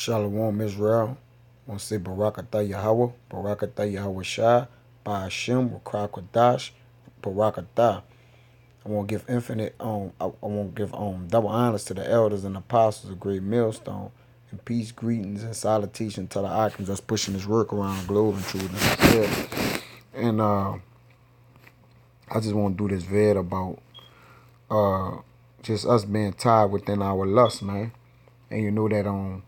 Shalom Israel. I want to say Barakatah Yahweh, Barakatah Yahweh Shai, Ba'ashem, Rakwadash, Barakatah. I want to give I want to give double honors to the elders and apostles of Great Millstone, and peace, greetings, and salutation to the icons that's pushing this work around the globe and truth. And I just want to do this vid about just us being tied within our lust, man. And you know that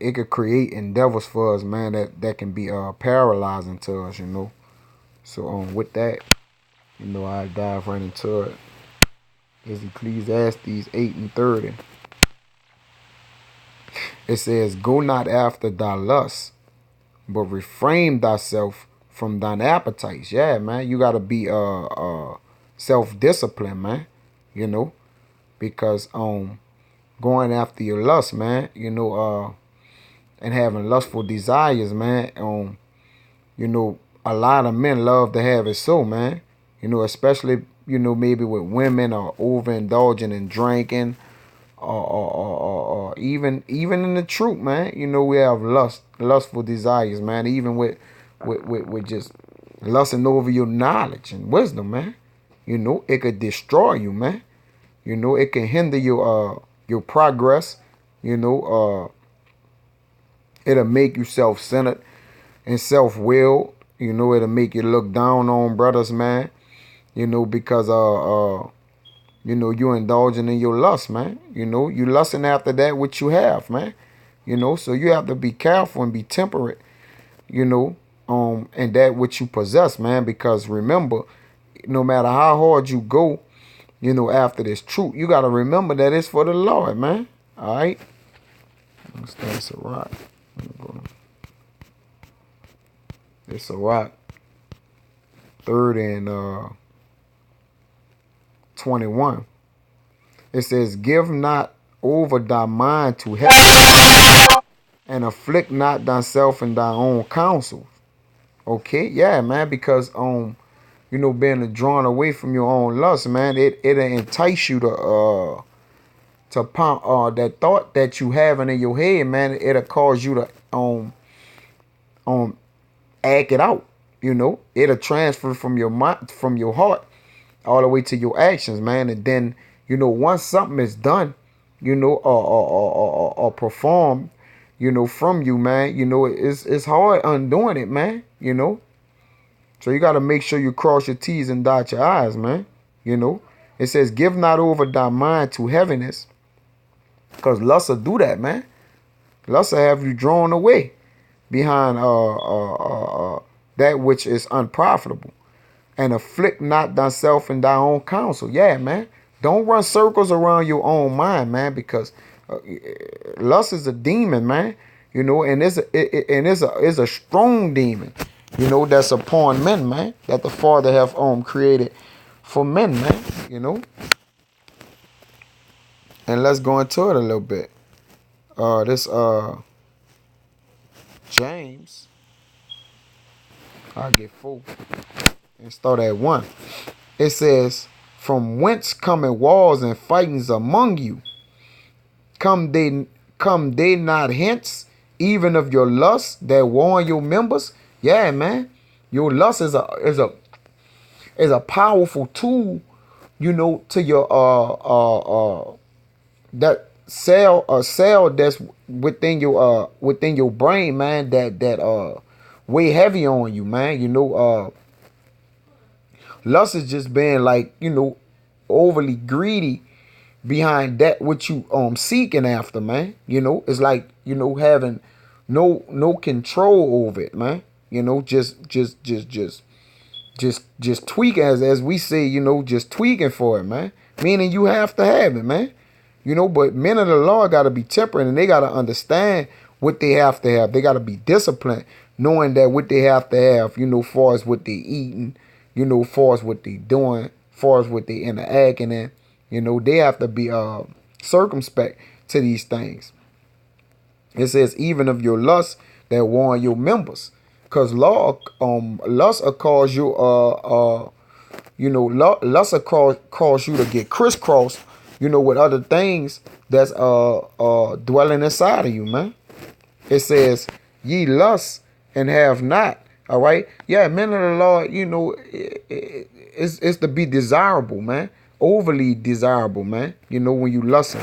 it could create endeavors for us, man, that can be paralyzing to us, you know. So with that, I dive right into it. It's Ecclesiastes 8:30. It says, "Go not after thy lust, but refrain thyself from thine appetites." Yeah, man, you gotta be self-disciplined, man. You know, because going after your lust, man, and having lustful desires, man, a lot of men love to have it so, man. Especially, maybe with women or overindulging in drinking or even in the truth, man. We have lustful desires, man, even with just lusting over your knowledge and wisdom, man. It could destroy you, man. It can hinder your progress. It'll make you self-centered and self-willed. It'll make you look down on brothers, man. Because you're indulging in your lust, man. You lusting after that which you have, man. So you have to be careful and be temperate, and that which you possess, man. Because remember, no matter how hard you go, after this truth, you got to remember that it's for the Lord, man. All right? That's a rock. It's a rock. 3rd and 21. It says, "Give not over thy mind to heaven, and afflict not thyself in thy own counsels." Okay, yeah, man, because being drawn away from your own lust, man, it'll entice you to pump that thought that you having in your head, man. It'll cause you to act it out. It'll transfer from your mind, from your heart, all the way to your actions, man. And then once something is done, or performed, from you, man, it's hard undoing it, man. So you got to make sure you cross your T's and dot your I's, man. It says, "Give not over thy mind to heaviness," because lust will do that, man. Lust will have you drawn away behind that which is unprofitable. "And afflict not thyself in thy own counsel." Yeah, man. Don't run circles around your own mind, man, because lust is a demon, man. And it's a strong demon, that's upon men, man, that the Father have created for men, man. And let's go into it a little bit. This James, I'll get full and start at 1. It says, "From whence coming wars and fightings among you? Come they not hence, even of your lust that war in your members?" Yeah, man. Your lust is a powerful tool, to your that cell that's within your brain, man, that weigh heavy on you, man. Lust is just being like, overly greedy behind that which you seeking after, man. It's like, having no control over it, man. Just tweak, as we say, just tweaking for it, man. Meaning you have to have it, man. But men of the law got to be temperate, and they got to understand what they have to have. They got to be disciplined, knowing that what they have to have, far as what they eating, far as what they doing, far as what they interacting in, they have to be circumspect to these things. It says, "Even of your lust that warn your members," because lust will cause you lust will cause you to get crisscrossed with other things that's dwelling inside of you, man. It says, ye lust and have not. All right. Yeah, men of the Lord, it's to be desirable, man. Overly desirable, man. When you lust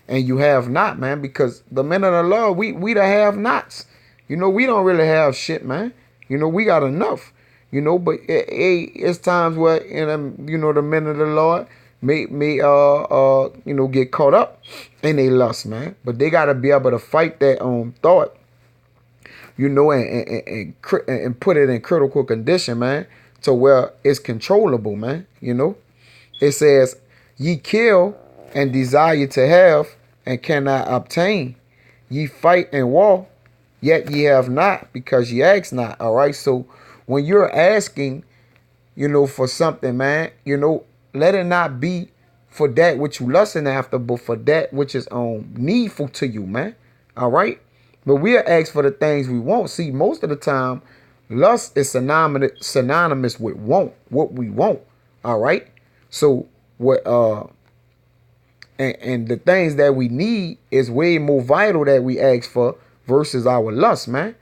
and you have not, man, because the men of the Lord, we the have nots. We don't really have shit, man. We got enough. But it's times where the men of the Lord may get caught up in their lust, man. But they gotta be able to fight that thought, and put it in critical condition, man, to where it's controllable, man. It says, ye kill and desire to have and cannot obtain. Ye fight and war, yet ye have not, because ye ask not. All right. So when you're asking, for something, man, let it not be for that which you lusting after, but for that which is needful to you, man. All right. But we'll ask for the things we want. See, most of the time, lust is synonymous with want, what we want. All right. So what and the things that we need is way more vital that we ask for versus our lust, man.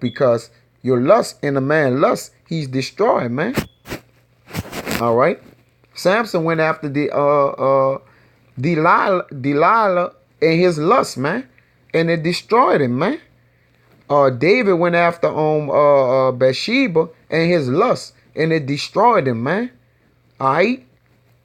Because your lust in a man lust, he's destroyed, man. All right. Samson went after the Delilah and his lust, man, and it destroyed him, man. David went after Bathsheba and his lust, and it destroyed him, man. All right.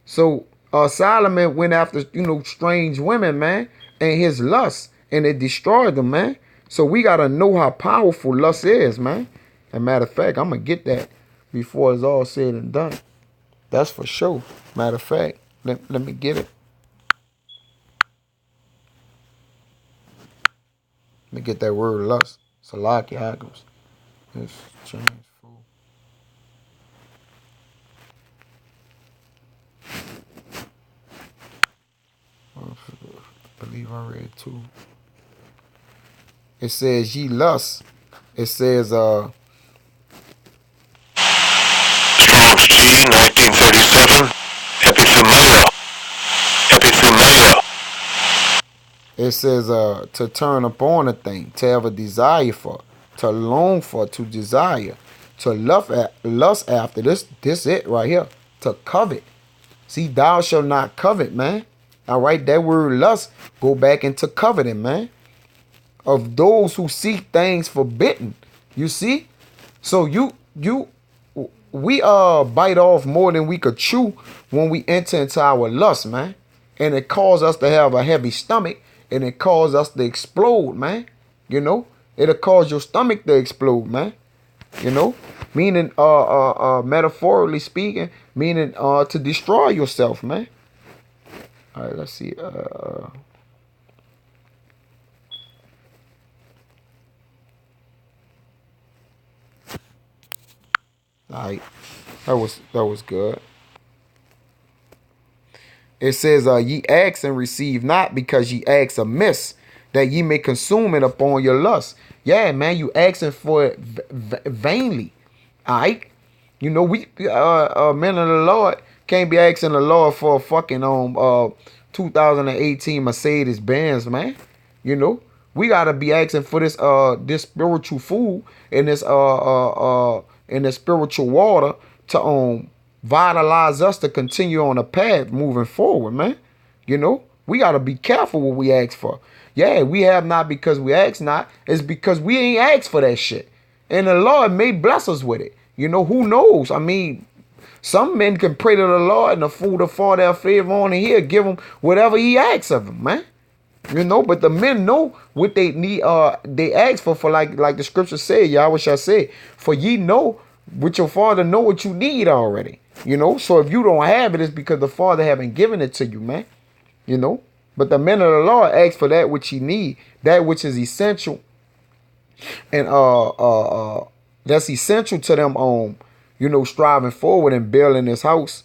So Solomon went after strange women, man, and his lust, and it destroyed them, man. So we gotta know how powerful lust is, man. As a matter of fact, I'm gonna get that before it's all said and done. That's for sure. Matter of fact, let me get it. Let me get that word lust. Salaki Agams. It's changed. I believe I read too. It says ye lust. It says Strong's G 1937. Epithumeia. it says to turn upon a thing, to have a desire for, to long for, to desire, to lust after. This it right here. To covet. See, thou shalt not covet, man. All right, that word lust go back into coveting, man. Of those who seek things forbidden. You see? So we bite off more than we could chew when we enter into our lust, man. And it causes us to have a heavy stomach, and it causes us to explode, man. It'll cause your stomach to explode, man. Meaning metaphorically speaking, meaning to destroy yourself, man. All right, let's see. All right, that was good. It says, ye ask and receive not, because ye ask amiss, that ye may consume it upon your lust. Yeah, man, you asking for it vainly. All right. We men of the Lord can't be asking the Lord for a fucking 2018 Mercedes Benz, man. We gotta be asking for this spiritual food and this spiritual water to vitalize us to continue on a path moving forward, man. We gotta be careful what we ask for. Yeah, we have not because we ask not. It's because we ain't asked for that shit. And the Lord may bless us with it. Who knows? I mean, some men can pray to the Lord and the fool to fall their favor on, and he'll give them whatever he asks of them, man. But the men know what they need. They ask for like the scripture said, Yahweh shall say, for ye know what your father know what you need already. So if you don't have it, it's because the Father haven't given it to you, man. But the men of the Lord ask for that which he need, that which is essential, and that's essential to them striving forward and building this house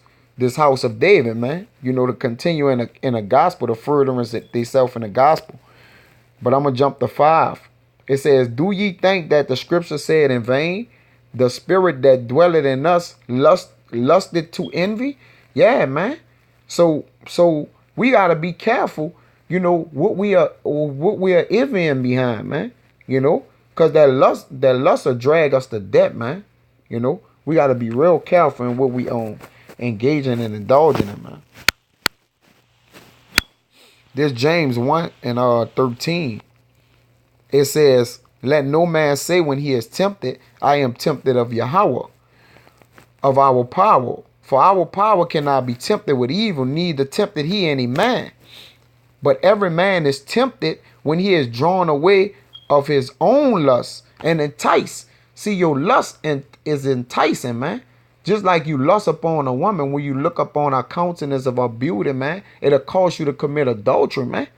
of David, man. To continue in a gospel, to furtherance themselves in the gospel. But I'm gonna jump to 5. It says, do ye think that the scripture said in vain, the spirit that dwelleth in us lusted to envy? Yeah, man. So we gotta be careful, what we are envying behind, man. Cause that lust will drag us to debt, man. We gotta be real careful in what we engaging and indulging in, man. This James 1 and 13. It says, let no man say when he is tempted, I am tempted of Yahweh, of our power. For our power cannot be tempted with evil, neither tempted he any man. But every man is tempted when he is drawn away of his own lust and enticed. See, your lust is enticing, man. Just like you lust upon a woman, when you look upon her countenance of her beauty, man, it'll cause you to commit adultery, man.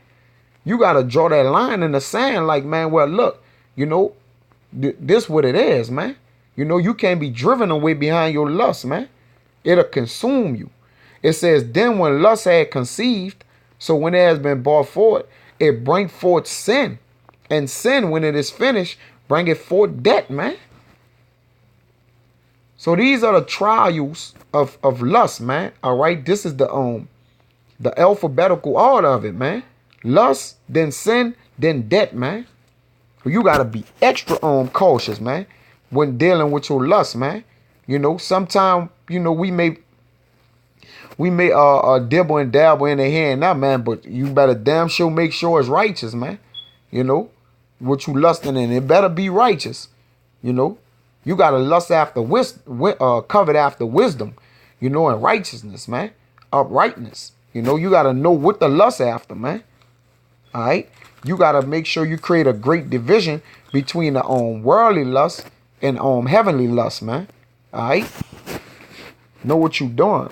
You got to draw that line in the sand like, man, well, look, this what it is, man. You can't be driven away behind your lust, man. It'll consume you. It says, then when lust had conceived, so when it has been brought forth, it bring forth sin. And sin, when it is finished, bring it forth death, man. So these are the trials of lust, man. All right. This is the alphabetical order of it, man. Lust, then sin, then death, man. You gotta be extra cautious, man, when dealing with your lust, man. Sometimes, we may dibble and dabble in the hand now, man, but you better damn sure make sure it's righteous, man. What you lusting in, it better be righteous. You gotta lust after covet after wisdom, and righteousness, man, uprightness. You gotta know what to lust after, man. All right, you gotta make sure you create a great division between the worldly lust and heavenly lust, man. All right, know what you doing.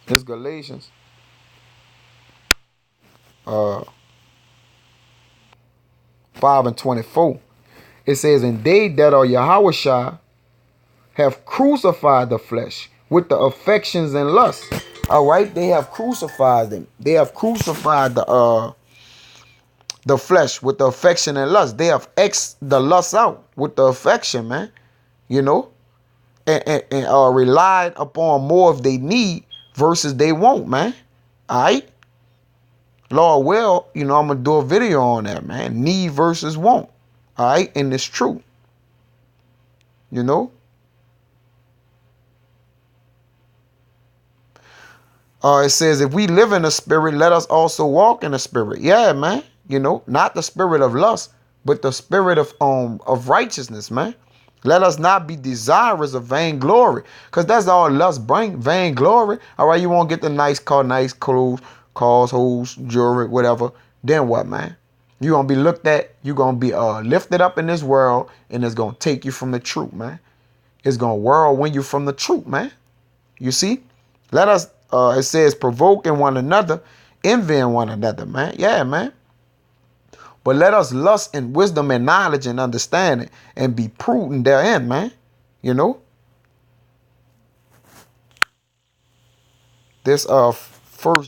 It's Galatians 5:24. It says, and they that are Yahushua have crucified the flesh with the affections and lusts. All right, they have crucified them. They have crucified the flesh with the affection and lust. They have X the lust out with the affection, man. And relied upon more of they need versus they want, man. All right. Lord, well, I'm gonna do a video on that, man. Need versus want. All right, and it's true. It says, if we live in the spirit, let us also walk in the spirit. Yeah, man. Not the spirit of lust, but the spirit of righteousness, man. Let us not be desirous of vainglory, because that's all lust bring, vainglory. All right, you won't get the nice car, nice clothes, cars, hoes, jewelry, whatever. Then what, man? You're going to be looked at. You're going to be lifted up in this world, and it's going to take you from the truth, man. It's going to whirlwind you from the truth, man. You see? Let us, it says, provoking one another, envying one another, man. Yeah, man. But let us lust in wisdom and knowledge and understanding and be prudent therein, man. This 1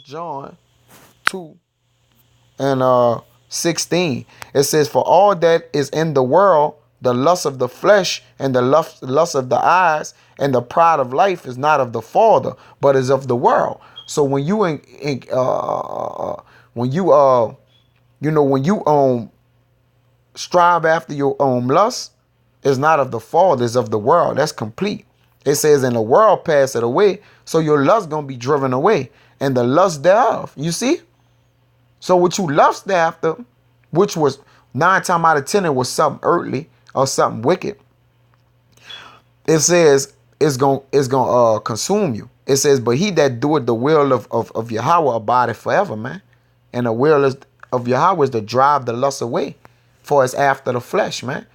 John 2 and 16. It says, for all that is in the world, the lust of the flesh and the lust of the eyes and the pride of life is not of the Father, but is of the world. So when you strive after your own lust, is not of the Father, is of the world. That's complete. It says, in the world pass it away, so your lust gonna be driven away, and the lust thereof. You see? So what you lust after, which was 9 times out of 10, it was something earthly or something wicked. It says it's gonna consume you. It says, but he that doeth the will of Yahweh abideth forever, man. And the will of Yahweh is to drive the lust away, for it's after the flesh, man.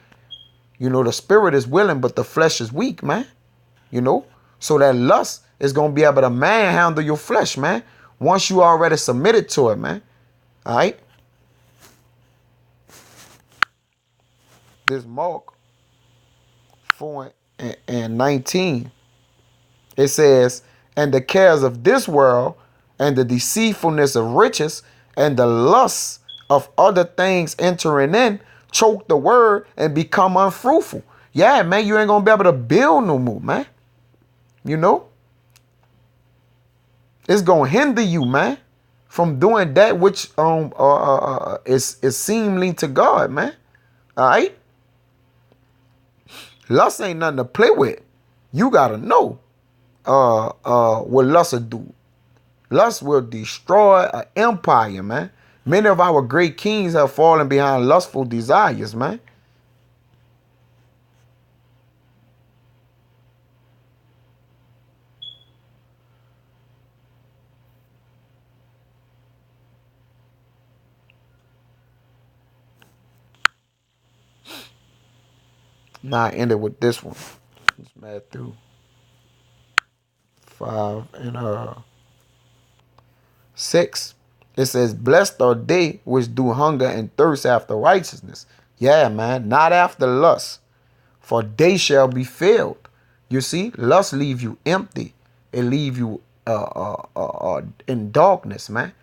The spirit is willing, but the flesh is weak, man. So that lust is going to be able to manhandle your flesh, man. Once you already submitted to it, man. All right. This Mark 4:19. It says, and the cares of this world and the deceitfulness of riches and the lusts of other things entering in choke the word and become unfruitful. Yeah, man, you ain't going to be able to build no more, man. It's gonna hinder you, man, from doing that which is seemly to God, man. All right. Lust ain't nothing to play with. You gotta know what lust will do. Lust will destroy an empire, man. Many of our great kings have fallen behind lustful desires, man. Now I ended with this one. It's Matthew 5 and 6. It says, blessed are they which do hunger and thirst after righteousness. Yeah, man, not after lust, for they shall be filled. You see, lust leave you empty. It leave you in darkness, man.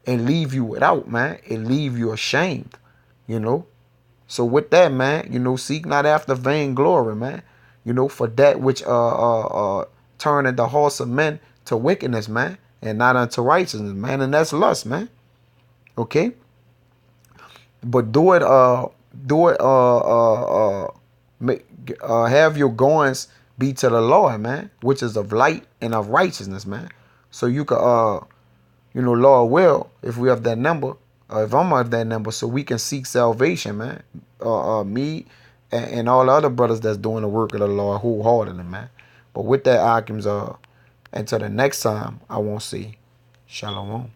And leave you without, man. It leave you ashamed, you know. So with that, man, seek not after vainglory, man. For that which turneth the hearts of men to wickedness, man, and not unto righteousness, man. And that's lust, man. Okay? But have your goings be to the Lord, man, which is of light and of righteousness, man. So you could Lord will, if we have that number, if I'm of that number, so we can seek salvation, man. Me and all the other brothers that's doing the work of the Lord wholeheartedly, man. But with that, Akim's until the next time, I won't say shalom.